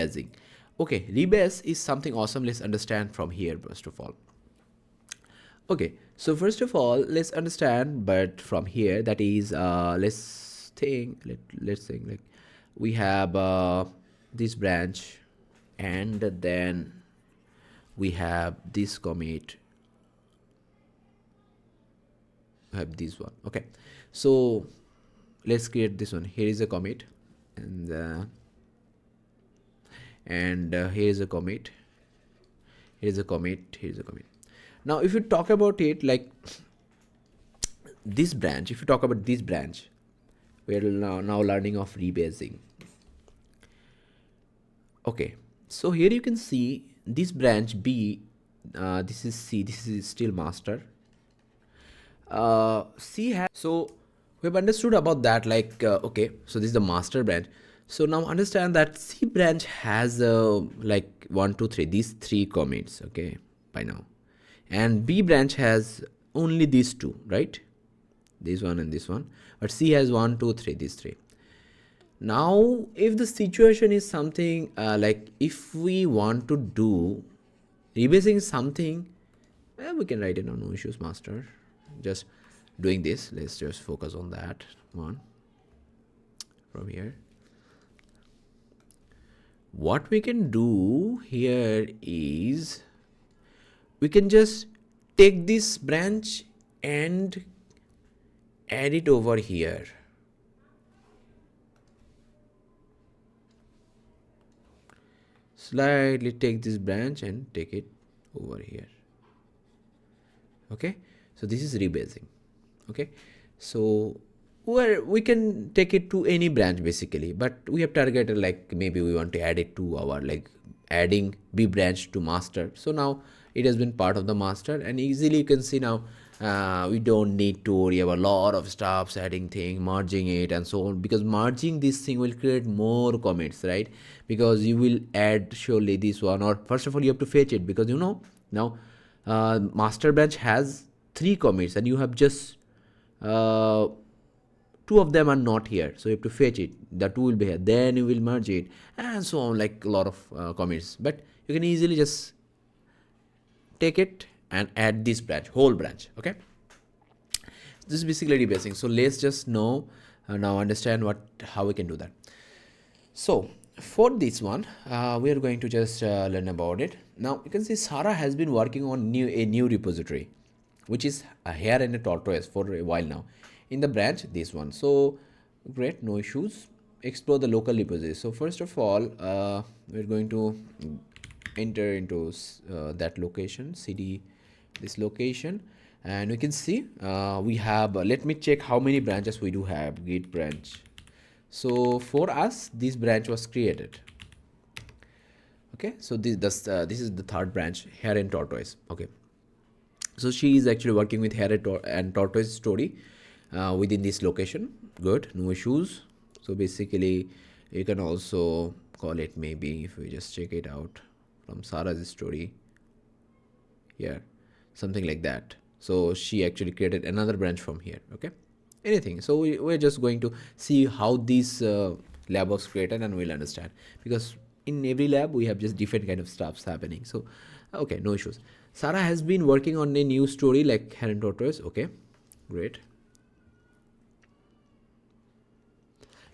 rebasing. Okay, rebase is something awesome. Let's understand from here first of all. Okay, so first of all, let's understand, but from here, that is, let's think like we have this branch, and then we have this commit, have this one. Okay, so let's create this one. Here is a commit, and here is a commit, here is a commit, here is a commit. Now if you talk about it like this branch, if you talk about this branch, we're now learning of rebasing. Okay, so here you can see this branch B, this is C, this is still master. C has, so we've understood about that, like okay, so this is the master branch. So now understand that C branch has like 1 2 3, these 3 commits, okay, by now, and B branch has only these 2, right, this one and this one, but C has 1 2 3, these 3. Now if the situation is something like if we want to do rebasing something, we can write it on no issues master, just doing this. Let's just focus on that one from here. What we can do here is we can just take this branch and add it over here. Slightly take this branch and take it over here. Okay, so this is rebasing. Okay, so where we can take it to any branch basically, but we have targeted like maybe we want to add it to our, like adding B branch to master. So now it has been part of the master, and easily you can see now we don't need to worry about a lot of stuff, adding thing, merging it and so on, because merging this thing will create more commits, right? Because you will add surely this one, or first of all you have to fetch it, because you know now master branch has 3 commits and you have just 2 of them are not here, so you have to fetch it, the 2 will be here, then you will merge it and so on, like a lot of commits. But you can easily just take it and add this branch, whole branch. Okay, this is basically rebasing. So let's just know now understand how we can do that. So for this one we are going to just learn about it. Now you can see Sarah has been working on a new repository, which is a hare and a tortoise for a while now in the branch, this one. So great, no issues. Explore the local repository. So first of all we're going to enter into that location, cd, this location, and we can see we have let me check how many branches we do have. Git branch. So for us this branch was created. Okay, so this is the 3rd branch, hare and tortoise. Okay, so she is actually working with hare and tortoise story within this location. Good, no issues. So basically you can also call it, maybe if we just check it out from Sarah's story here, something like that. So she actually created another branch from here. Okay, anything. So we're just going to see how this lab was created, and we'll understand, because in every lab we have just different kind of stuffs happening. So okay, no issues. Sarah has been working on a new story like hare and tortoise. Okay, great.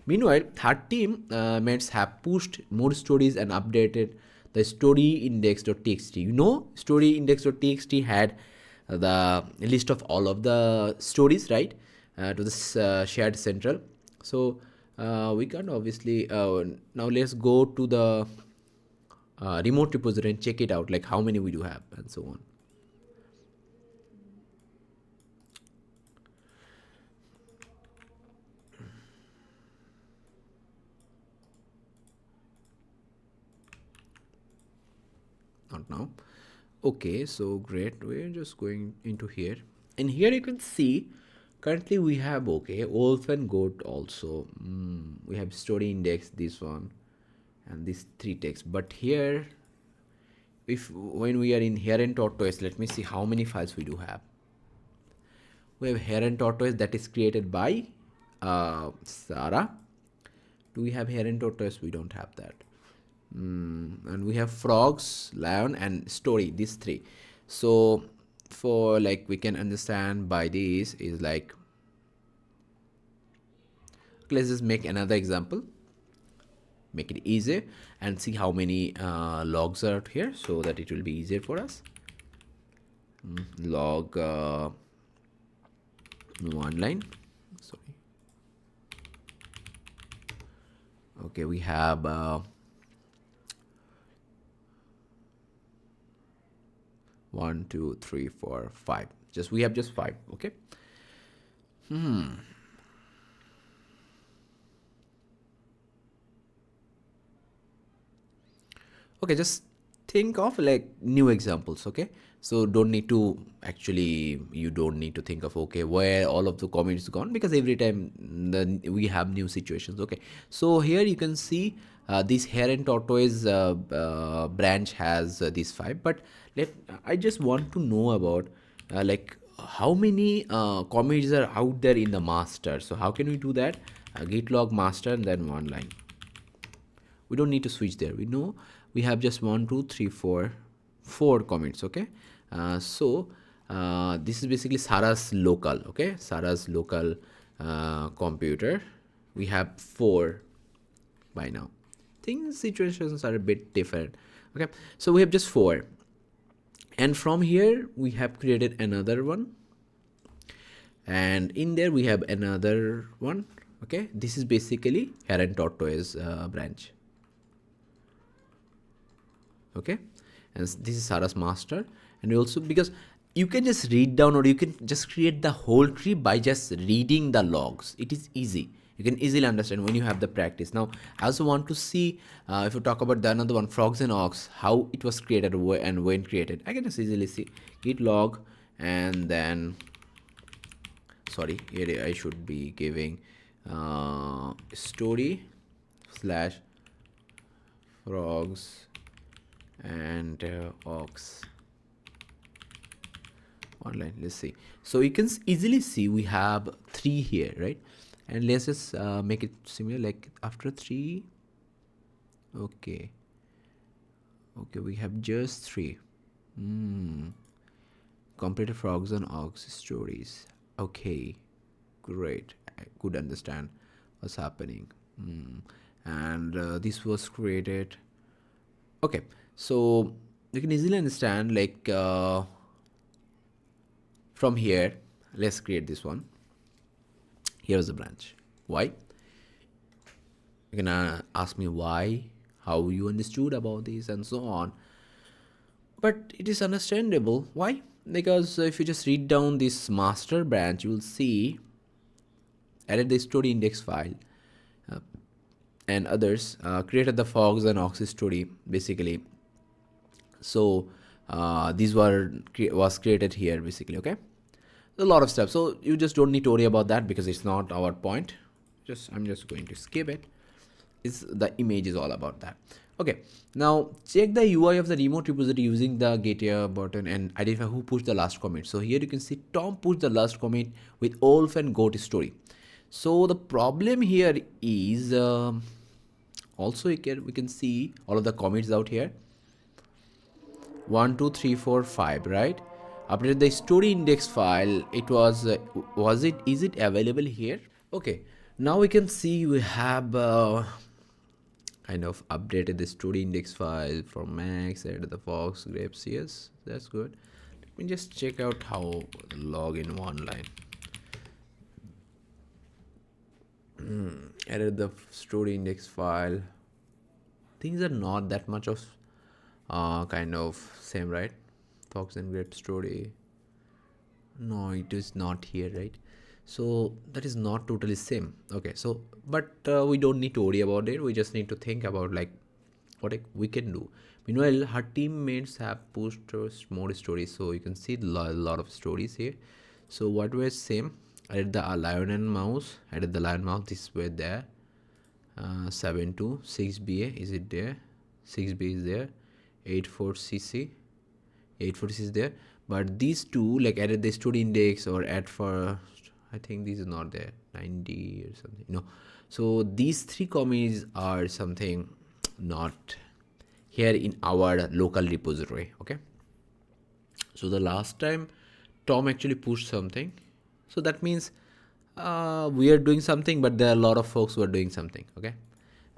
Meanwhile, 3rd mates have pushed more stories and updated the story index.txt. You know, story index.txt had the list of all of the stories, right, to this shared central. So we can obviously now let's go to the remote repository and check it out, like how many we do have and so on. Not now. Okay, so great, we're just going into here, and here you can see currently we have, okay, wolf and goat also. We have story index, this one, and these 3 texts. But here, if when we are in hare and tortoise, let me see how many files we do have. We have hare and tortoise that is created by Sarah. Do we have hare and tortoise? We don't have that. And we have frogs, lion, and story, these three. So for like we can understand by this is like, let's just make another example, make it easier, and see how many logs are out here so that it will be easier for us. Log one line, sorry. Okay, we have 1 2 3 4 5, just we have just 5. Okay. Okay, just think of like new examples. Okay, so don't need to actually, you don't need to think of okay where all of the comments gone, because every time we have new situations. Okay, so here you can see this hare and tortoise branch has these 5, but I just want to know about like how many commits are out there in the master. So how can we do that? Git log master and then one line. We don't need to switch there, we know we have just 1 2 3 4 commits. Okay, this is basically Sarah's local. Okay, Sarah's local computer, we have 4 by now. Things situations are a bit different. Okay, so we have just 4, and from here we have created another one, and in there we have another one. Okay, this is basically hare and tortoise branch. Okay, and this is Sarah's master. And also, because you can just read down, or you can just create the whole tree by just reading the logs. It is easy, you can easily understand when you have the practice. Now I also want to see if you talk about the another one, frogs and ox, how it was created and when created. I can just easily see git log, and then sorry, here I should be giving story slash frogs and ox online. Let's see, so you can easily see we have 3 here, right? And let's just make it similar, like after 3. Okay, we have just 3. Completed frogs and ox stories. Okay, great, I could understand what's happening. And this was created. Okay, so you can easily understand like from here, let's create this one. Here's the branch. Why? You're gonna ask me why, how you understood about this and so on, but it is understandable. Why? Because if you just read down this master branch, you will see added the story index file and others, created the frogs and ox story basically. So these was created here basically. Okay, a lot of steps, so you just don't need to worry about that because it's not our point. I'm just going to skip it. It's the image is all about that. Okay, now check the UI of the remote repository using the get here button and identify who pushed the last commit. So here you can see Tom pushed the last commit with Wolf and goat story. So the problem here is also we can see all of the commits out here, 1 2 3 4 5, right? Updated the story index file. It was is it available here? Okay, now we can see we have kind of updated the story index file from Max, added the Fox grapes. Yes, that's good. Let me just check out how log in one line. Added the story index file. Things are not that much of kind of same, right? Fox and grape story. No, it is not here, right? So that is not totally same. Okay, so but we don't need to worry about it. We just need to think about like what we can do. Meanwhile, her teammates have pushed more stories, so you can see a lot of stories here. So what was same? I did the lion and mouse. I did the lion mouse. This were there. 7 2 6BA, is it there? 6B is there. 84CC. 84CC is there. But these two, like added the story index or add for, I think this is not there, 90 or something. No, so these 3 commits are something not here in our local repository. Okay, so the last time Tom actually pushed something, so that means we are doing something, but there are a lot of folks who are doing something. Okay,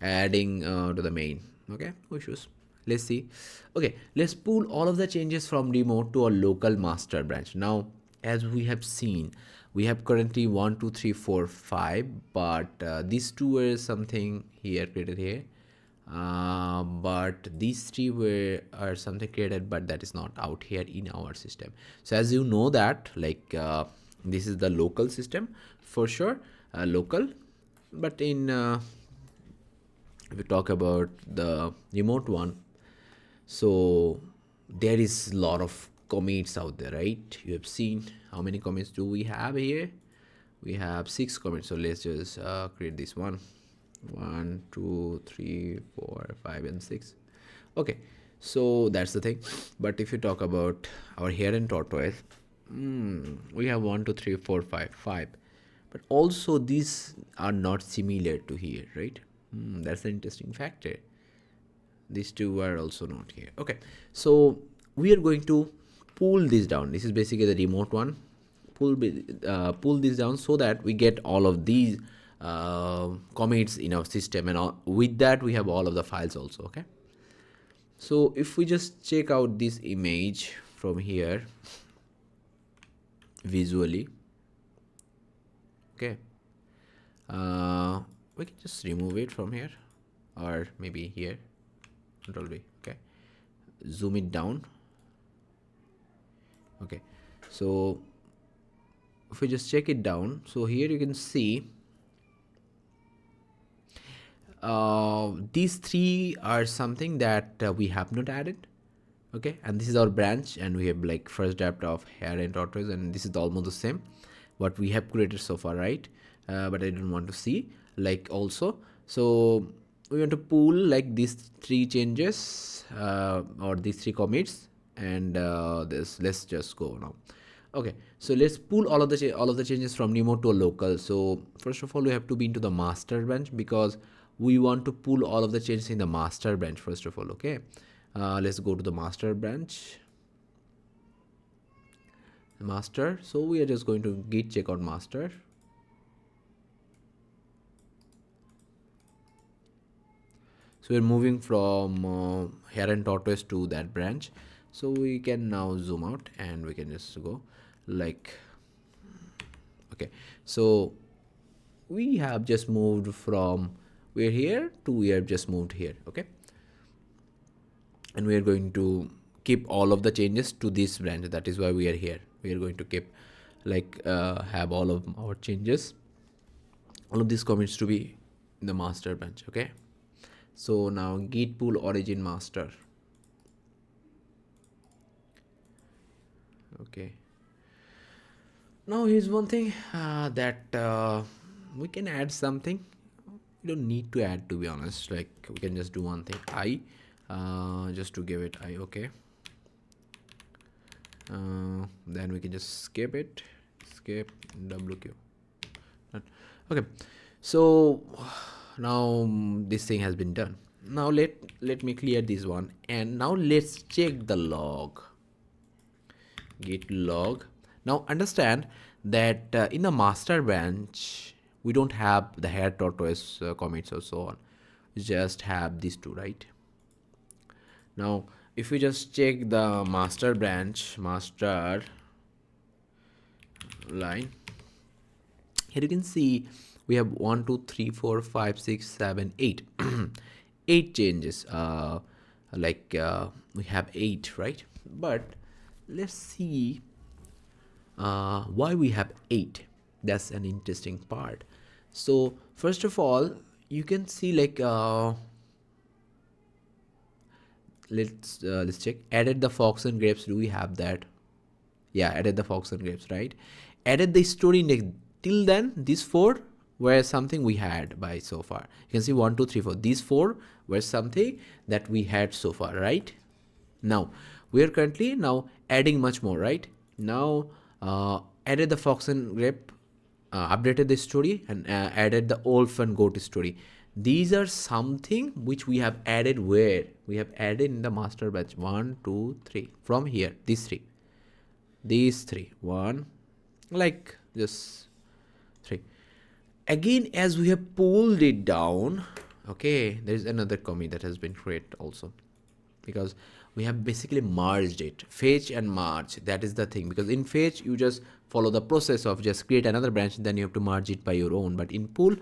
adding to the main. Okay, no issues. Let's see. Okay, let's pull all of the changes from remote to a local master branch. Now, as we have seen, we have currently 1 2 3 4 5, but these two were something here created here, but these three are something created, but that is not out here in our system. So as you know that, like this is the local system for sure, local, but in if we talk about the remote one, so there is a lot of commits out there, right? You have seen how many commits do we have here? We have 6 commits. So let's just create this one. 1 2 3 4 5 and 6. Okay, so that's the thing. But if you talk about our here in tortoise, we have 1 2 3 4 5, but also these are not similar to here, right? That's an interesting factor. These two are also not here. Okay, so we are going to pull this down. This is basically the remote one. Pull this down so that we get all of these commits in our system, and with that we have all of the files also. Okay, so if we just check out this image from here visually, okay, we can just remove it from here, or maybe here, Control V. Okay, zoom it down. Okay, so if we just check it down, so here you can see these three are something that we have not added. Okay, and this is our branch, and we have like first draft of hair and tortoise, and this is almost the same what we have created so far, right? But I don't want to see like also, so we want to pull like these 3 changes or these 3 commits, and this, let's just go now. Okay, so let's pull all of the changes from remote to a local. So first of all, we have to be into the master branch, because we want to pull all of the changes in the master branch first of all. Okay, let's go to the master branch, master. So we are just going to git checkout master. So we're moving from hare and tortoise to that branch. So we can now zoom out, and we can just go like, okay, so we have just moved from we're here to we have just moved here. Okay, and we are going to keep all of the changes to this branch. That is why we are here. We are going to keep like have all of our changes, all of these commits to be in the master branch. Okay, so now git pull origin master. Okay, now here's one thing that we can add something. We don't need to add, to be honest. Like we can just do one thing, I just to give it I. Okay, then we can just skip it, skip WQ. Okay, so now this thing has been done. Now let me clear this one, and now let's check the log, git log. Now understand that in the master branch we don't have the hare tortoise commits or so on. We just have these two, right? Now if we just check the master branch, master line, here you can see we have 1 2 3 4 5 6 7 8 8 changes. We have 8, right? But let's see why we have 8. That's an interesting part. So first of all, you can see like let's check. Added the fox and grapes. Do we have that? Yeah, added the fox and grapes, right? Added the story index. Till then, these 4 were something we had by so far. You can see 1 2 3 4. These 4 were something that we had so far, right? Now we are currently now adding much more, right? Now added the fox and grape, updated the story, and added the wolf and goat story. these are something which we have added, where we have added in the master batch. 1 2 3 from here, these three, one, like just three. Again, as we have pulled it down, okay, there's another commit that has been created also, because we have basically merged it. Fetch and merge, that is the thing, because in fetch you just follow the process of just create another branch, then you have to merge it by your own. But in pull,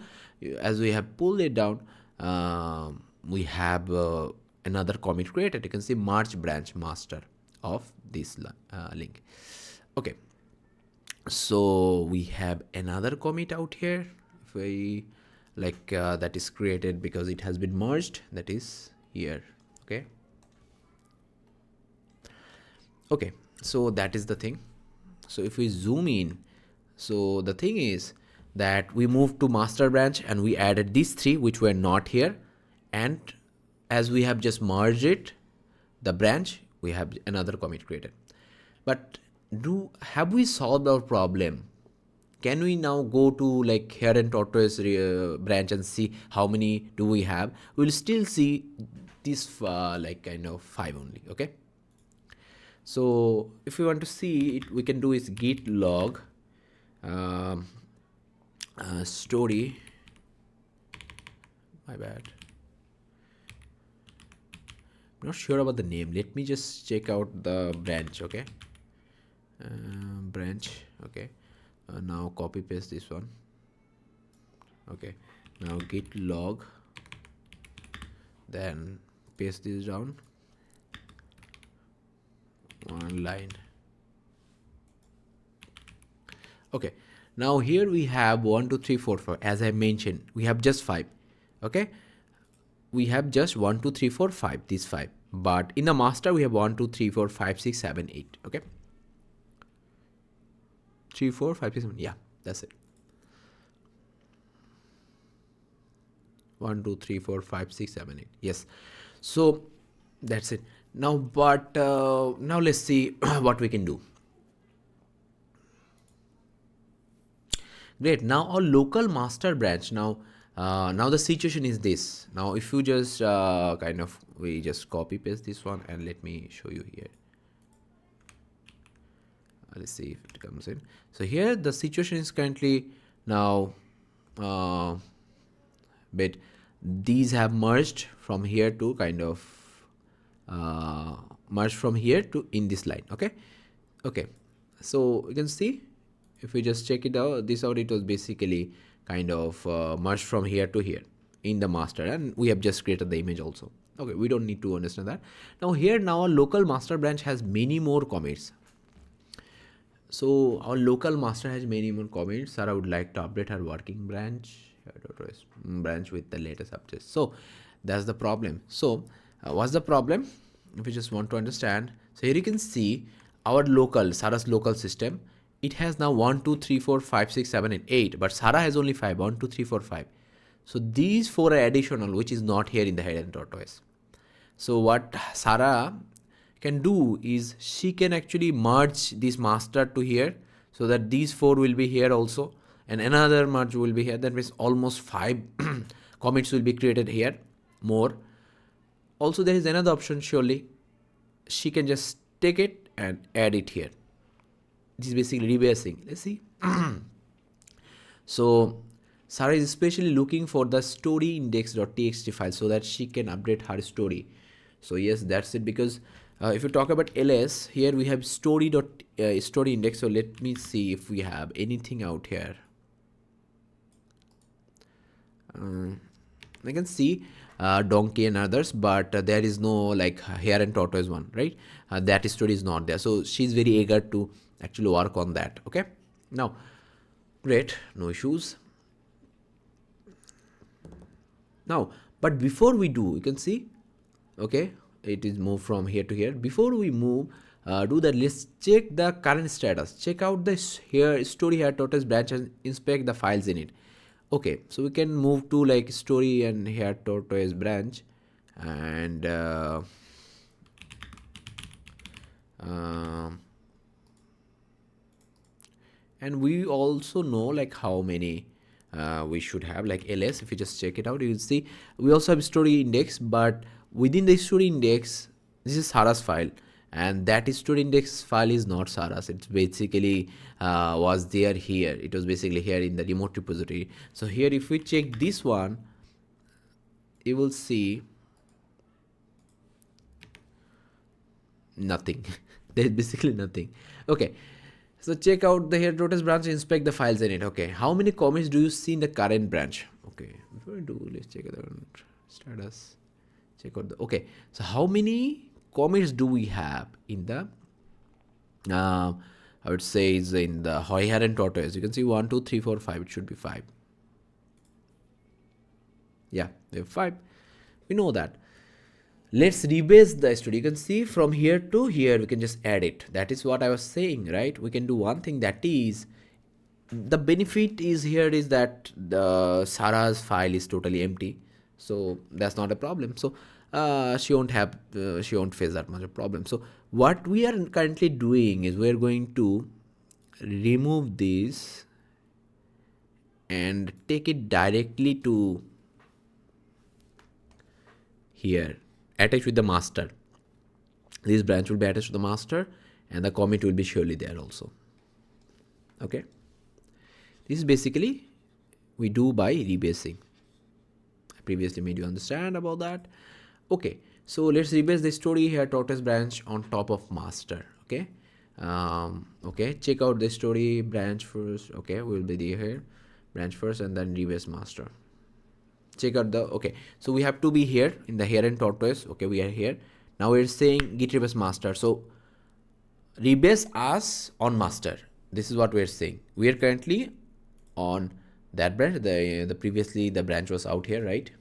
as we have pulled it down, we have another commit created. You can see merge branch master of this link. Okay, so we have another commit out here. If we like that is created because it has been merged, that is here. Okay, so that is the thing. So if we zoom in, so the thing is that we moved to master branch and we added these three which were not here, and as we have just merged it, the branch, we have another commit created. But have we solved our problem? Can we now go to like here and tortoise branch and see how many do we have? We'll still see this like kind of 5 only. Okay, so if we want to see it, we can do is git log story, my bad, I'm not sure about the name. Let me just check out the branch. Okay, branch. Okay, now copy paste this one. Okay, now git log, then paste this down, one line. Okay, now here we have 1 2 3 4 5. As I mentioned, we have just 5. Okay, we have just 1 2 3 4 5, these 5, but in the master we have 1 2 3 4 5 6 7 8. Okay, 3 4 5 6 7, yeah, that's it. 1 2 3 4 5 6 7 8, yes. So that's it now. But now let's see what we can do. Great, now our local master branch, now the situation is this. Now if you just we just copy paste this one, and let me show you here. Let's see if it comes in. So here the situation is currently now but these have merged from here to merged from here to in this line. Okay, so you can see, if we just check it out, it was basically merged from here to here in the master, and we have just created the image also. Okay, we don't need to understand that. Now our local master branch has many more commits. So our local master has many more commits. Sarah would like to update her working branch with the latest updates. So that's the problem. So what's the problem? If you just want to understand, so here you can see our Sarah's local system. It has now 1 2 3 4 5 6 7 and 8, but Sarah has only 5. 1 2 3 4 5. So these 4 are additional, which is not here in the head and tortoise. So what Sarah can do is she can actually merge this master to here, so that these 4 will be here also, and another merge will be here. That means almost 5 commits will be created here more. Also there is another option, surely she can just take it and add it here. This is basically rebasing. Let's see. So Sarah is especially looking for the story index.txt file so that she can update her story. So yes, that's it. Because if you talk about ls, here we have story index. So let me see if we have anything out here. I can see donkey and others, but there is no like hare and tortoise one, right? That story is not there. So she's very eager to actually work on that. Okay, now great, no issues. Now, but before we do, you can see, okay, it is moved from here to here. Before we move, do that, let's check the current status. Check out this here story here tortoise branch and inspect the files in it. Okay, so we can move to like story and here tortoise branch, and we also know like how many we should have like ls. If you just check it out, you will see we also have story index, but within the story index, this is Sarah's file, and that story index file is not Sarah's. It's basically was there here. It was basically here in the remote repository. So here, if we check this one, you will see nothing. There's basically nothing. Okay, so check out the here Rotas branch, inspect the files in it. Okay, how many commits do you see in the current branch? Okay, before we do, let's check the status. Check out the, okay, so how many commits do we have in the I would say is in the here and tortoise. You can see 1 2 3 4 5. It should be 5. Yeah, we have 5. We know that. Let's rebase the story. You can see from here to here, we can just add it. That is what I was saying, right? We can do one thing, that is, the benefit is here is that the Sarah's file is totally empty. So that's not a problem. So she won't face that much of a problem. So what we are currently doing is we're going to remove this and take it directly to here, attached with the master. This branch will be attached to the master, and the commit will be surely there also. Okay, this is basically we do by rebasing. I previously made you understand about that. Okay, so let's rebase the story here, tortoise branch on top of master. Okay, okay, check out the story branch first. Okay, we'll be here branch first and then rebase master. Check out the, okay, so we have to be here in the here and tortoise. Okay, we are here now. We're saying git rebase master, so rebase us on master. This is what we're saying. We are currently on that branch. The previously the branch was out here, right?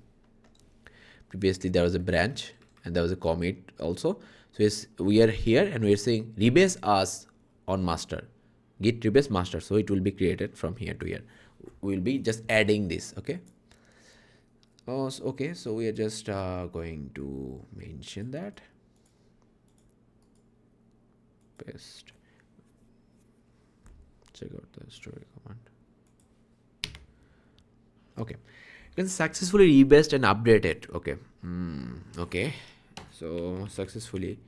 Previously there was a branch and there was a commit also. So yes, we are here and we're saying rebase us on master, git rebase master. So it will be created from here to here. We'll be just adding this. Okay. Oh, okay, so we are just going to mention that. Paste. Check out the story command. Okay, you can successfully rebased and update it. Okay, okay, so successfully.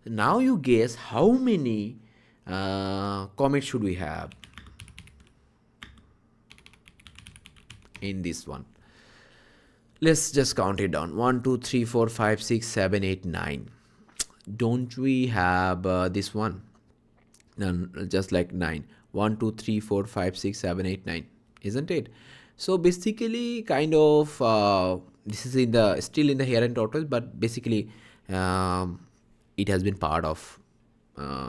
Now you guess how many commits should we have in this one. Let's just count it down. 1 2 3 4 5 6 7 8 9. Don't we have this one? No, just like 9. 1 2 3 4 5 6 7 8 9, isn't it? So basically kind of this is in the still in the here and tortoise, but basically it has been part of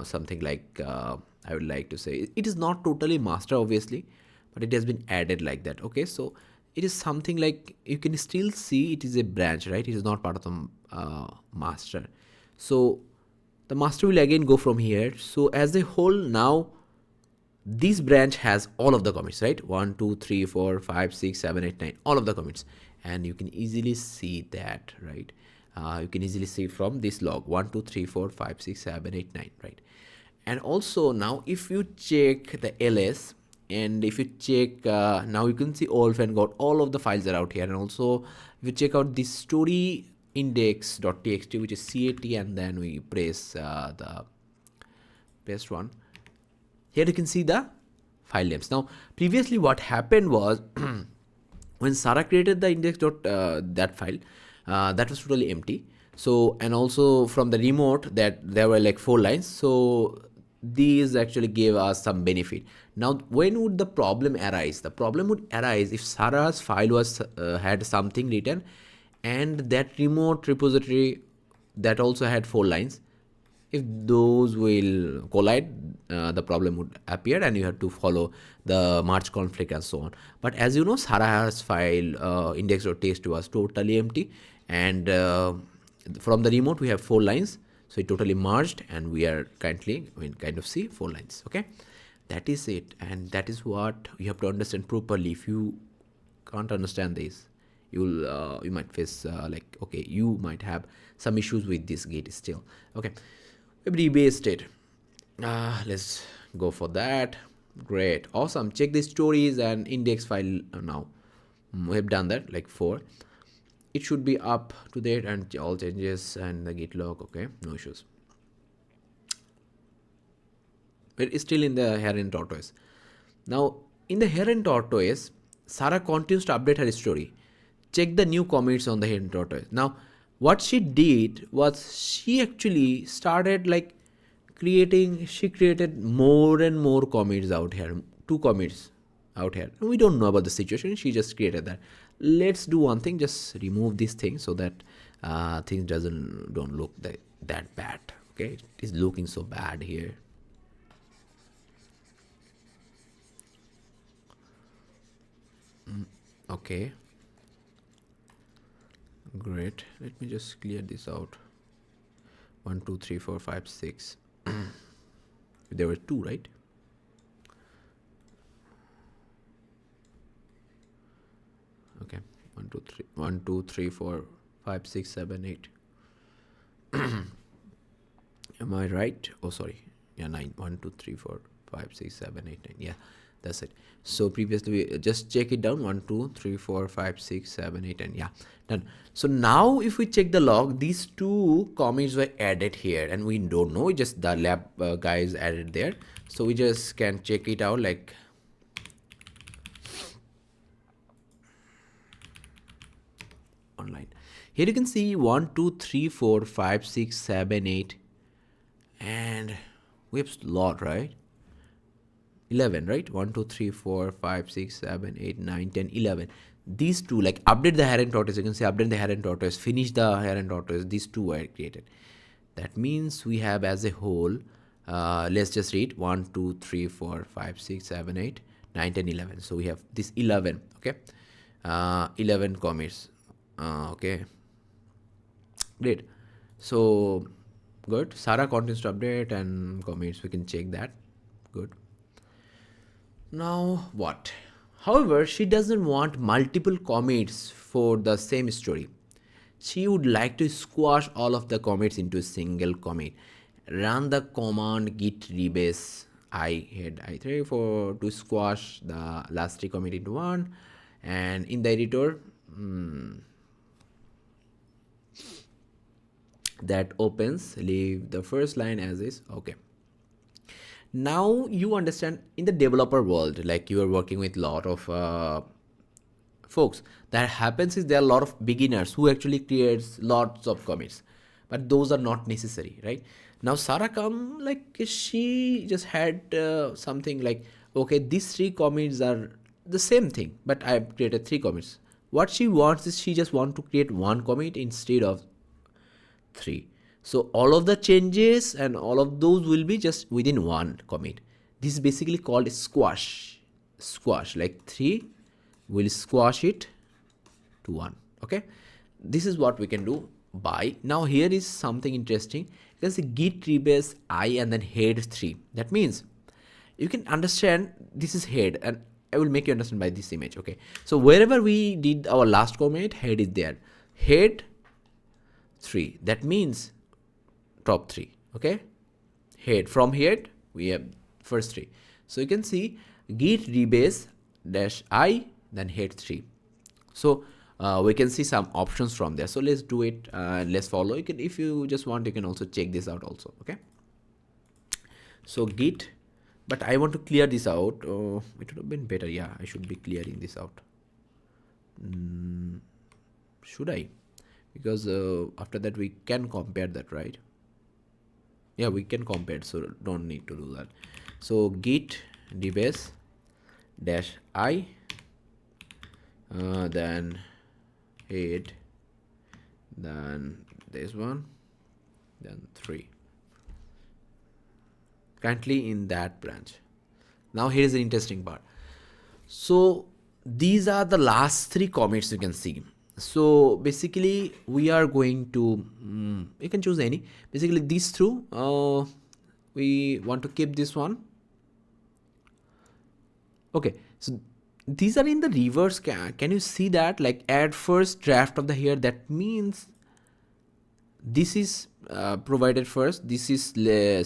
something like I would like to say it is not totally master obviously, but it has been added like that. Okay, so it is something like you can still see it is a branch, right? It is not part of the master. So the master will again go from here. So as a whole, now this branch has all of the commits, right? 1 2 3 4 5 6 7 8 9, all of the commits, and you can easily see that, right? You can easily see from this log 1 2 3 4 5 6 7 8 9, right? And also now if you check the ls, and if you check now you can see Olf and got all of the files are out here. And also if you check out this story index.txt, which is cat, and then we press the paste one, here you can see the file names. Now previously what happened was when Sarah created the index that file, that was totally empty. So, and also from the remote that there were like 4 lines. So these actually gave us some benefit. Now when would the problem arise? The problem would arise if Sarah's file was had something written and that remote repository that also had 4 lines. If those will collide, the problem would appear and you have to follow the merge conflict and so on. But as you know, Sarah's file index.txt was totally empty, and from the remote we have 4 lines. So it totally merged and we are currently kind of see 4 lines. Okay, that is it, and that is what you have to understand properly. If you can't understand this, you'll you might face like, okay, you might have some issues with this gate still. Okay, we've rebased it. Let's go for that. Great, awesome. Check the stories and index file now. We have done that, like 4. It should be up to date and all changes and the git log. Okay, no issues. It's still in the Heron tortoise. Now in the Heron tortoise, Sarah continues to update her story. Check the new commits on the Heron tortoise. Now what she did was she actually started like she created more and more commits out here, 2 commits out here. We don't know about the situation, she just created that. Let's do one thing, just remove this thing so that things don't look that bad. Okay, it is looking so bad here. Okay, great. Let me just clear this out. 1 2 3 4 5 6. There were 2, right? Okay, 1 2 3 1 2 3 4 5 6 7 8. Am I right? Oh sorry, yeah, 9. 1 2 3 4 5 6 7 8 9. Yeah, that's it. So previously we just check it down. 1 2 3 4 5 6 7 8 and yeah, done. So now if we check the log, these 2 commits were added here and we don't know, just the lab guys added there. So we just can check it out like online. Here you can see 1 2 3 4 5 6 7 8 and we have a lot, right? 11, right? 1 2 3 4 5 6 7 8 9 10 11. These 2, like update the Heron tortoise, you can see update the Heron tortoise, finish the Heron tortoise, these 2 were created. That means we have as a whole, let's just read 1 2 3 4 5 6 7 8 9 10 11. So we have this 11. Okay, 11 commits. Okay, great. So good. Sarah continues to update and commits, we can check that. Good. Now what? However, she doesn't want multiple commits for the same story. She would like to squash all of the commits into a single commit. Run the command git rebase I3 for to squash the last 3 commit into one, and in the editor that opens, leave the first line as is. Okay, now you understand in the developer world, like you are working with a lot of folks, that happens is there are a lot of beginners who actually creates lots of commits, but those are not necessary, right? Now Sarah come, like she just had something like, okay, these 3 commits are the same thing, but I have created 3 commits. What she wants is she just want to create 1 commit instead of 3. So all of the changes and all of those will be just within 1 commit. This is basically called squash. Like 3 will squash it to 1. Okay, this is what we can do by. Now here is something interesting. You can see git rebase I and then head 3. That means you can understand this is head, and I will make you understand by this image. Okay, so wherever we did our last commit, head is there. Head 3, that means top 3. Okay, head, from head we have first 3. So you can see git rebase dash I then head 3. So we can see some options from there. So let's do it and let's follow. You can, if you just want, you can also check this out also. Okay, so git, but I want to clear this out. It would have been better. Yeah, I should be clearing this out. Should I? Because after that we can compare that, right? Yeah, we can compare, so don't need to do that. So git rebase dash I then head, then this one, then 3, currently in that branch. Now here is the interesting part. So these are the last 3 commits you can see. So basically we are going to you can choose any, basically these 2 we want to keep this one. Okay, so these are in the reverse. Can you see that, like add first draft of the here? That means this is provided first, this is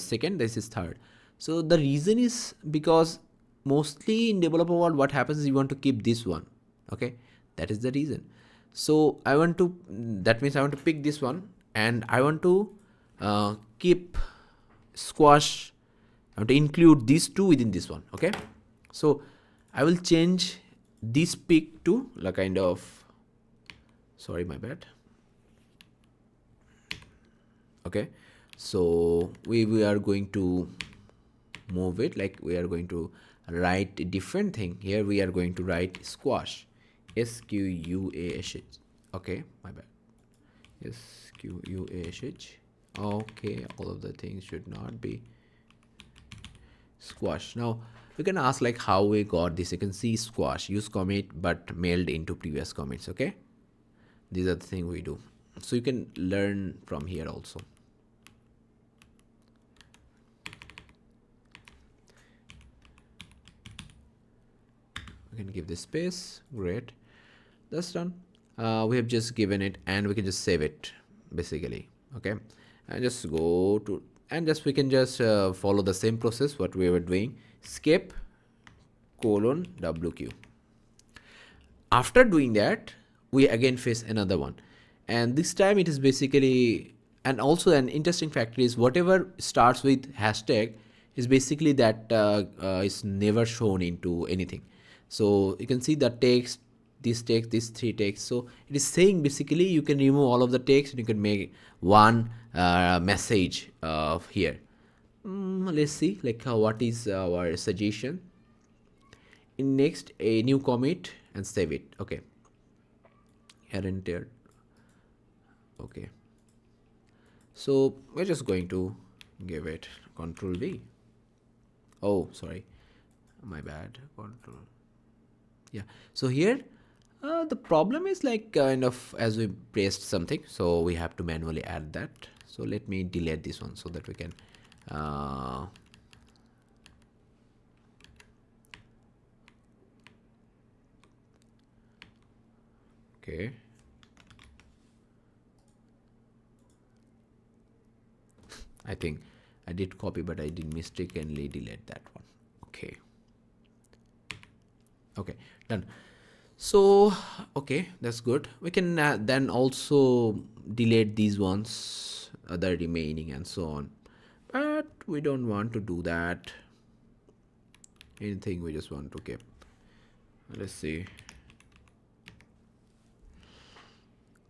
second, this is third. So the reason is because mostly in developer world, what happens is you want to keep this one. Okay, that is the reason. So I want to, that means I want to pick this one, and I want to keep squash. I want to include these two within this one. Okay, so I will change this pick to a kind of, sorry, my bad. Okay, so we are going to move it, like we are going to write a different thing. Here we are going to write squash, S-Q-U-A-S-H. Okay, my bad, S-Q-U-A-S-H. Okay, all of the things should not be squash. Now you can ask like how we got this. You can see squash, use commit but mailed into previous commits. Okay, these are the things we do, so you can learn from here also. We can give this space. Great, that's done. We have just given it, and we can just save it basically. Okay, and just go to, and just we can just follow the same process what we were doing. Skip colon WQ. After doing that, we again face another one, and this time it is basically, and also an interesting factor is whatever starts with hashtag is basically that is never shown into anything. So you can see the text, this text, these three texts. So it is saying basically you can remove all of the text and you can make one message here. Let's see like what is our suggestion. In next, a new commit and save it. Okay, here and there. Okay, so we're just going to give it Control V. Oh, sorry, my bad. Control. Yeah, so here the problem is like kind of as we pressed something, so we have to manually add that. So let me delete this one so that we can okay. I think I did copy, but I did mistakenly delete that one. Okay. Okay, done. So okay, that's good. We can then also delete these ones, the remaining and so on, but we don't want to do that. Anything, we just want to keep. Let's see.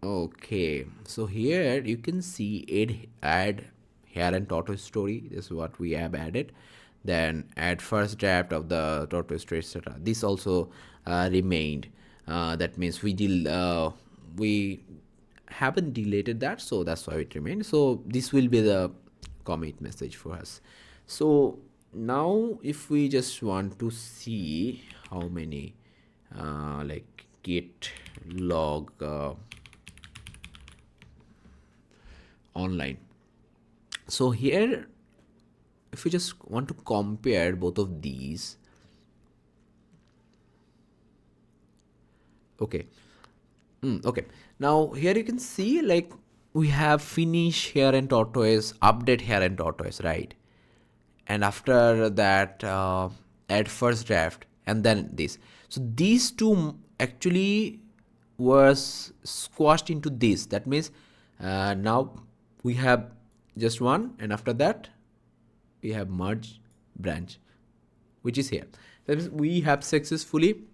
Okay, so here you can see add here and tortoise story. This is what we have added. Then add first draft of the tortoise story, etc. This also remained. That means we haven't deleted that, so that's why it remained. So this will be the commit message for us. So now if we just want to see how many like git log online. So here if we just want to compare both of these, okay, okay, now here you can see like we have finish here and tortoise, update here and tortoise, right? And after that add first draft, and then this. So these two actually was squashed into this. That means now we have just one, and after that we have merge branch, which is here. That means we have successfully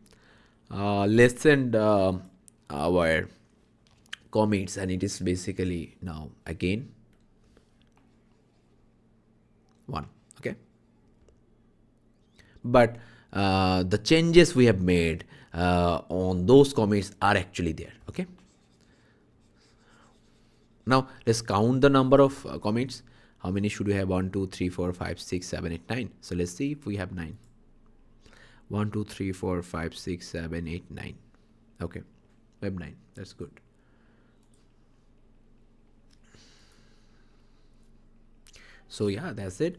lessened our commits, and it is basically now again one. Okay, but the changes we have made on those commits are actually there. Okay, now let's count the number of commits. How many should we have? 1 2 3 4 5 6 7 8 9. So let's see if we have 9. 1 2 3 4 5 6 7 8 9. Okay, we have 9. That's good. So yeah, that's it.